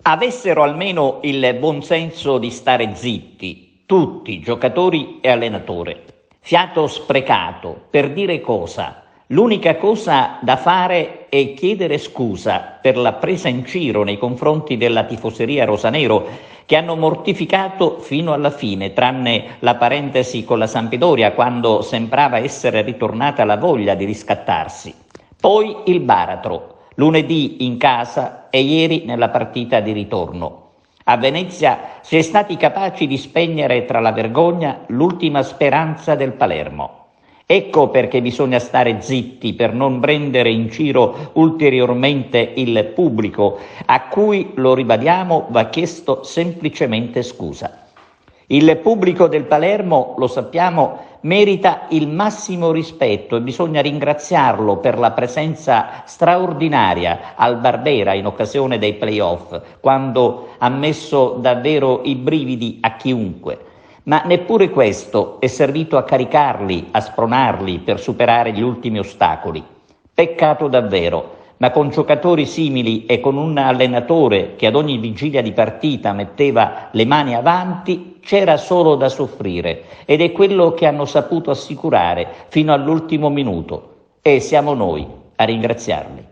avessero almeno il buonsenso di stare zitti, tutti, giocatori e allenatore. Fiato sprecato, per dire cosa? L'unica cosa da fare è chiedere scusa per la presa in giro nei confronti della tifoseria rosanero che hanno mortificato fino alla fine, tranne la parentesi con la Sampdoria quando sembrava essere ritornata la voglia di riscattarsi. Poi il baratro, lunedì in casa e ieri nella partita di ritorno. A Venezia si è stati capaci di spegnere tra la vergogna l'ultima speranza del Palermo. Ecco perché bisogna stare zitti per non prendere in giro ulteriormente il pubblico, a cui, lo ribadiamo, va chiesto semplicemente scusa. Il pubblico del Palermo, lo sappiamo, merita il massimo rispetto e bisogna ringraziarlo per la presenza straordinaria al Barbera in occasione dei play-off, quando ha messo davvero i brividi a chiunque. Ma neppure questo è servito a caricarli, a spronarli per superare gli ultimi ostacoli. Peccato davvero, ma con giocatori simili e con un allenatore che ad ogni vigilia di partita metteva le mani avanti, c'era solo da soffrire ed è quello che hanno saputo assicurare fino all'ultimo minuto e siamo noi a ringraziarli.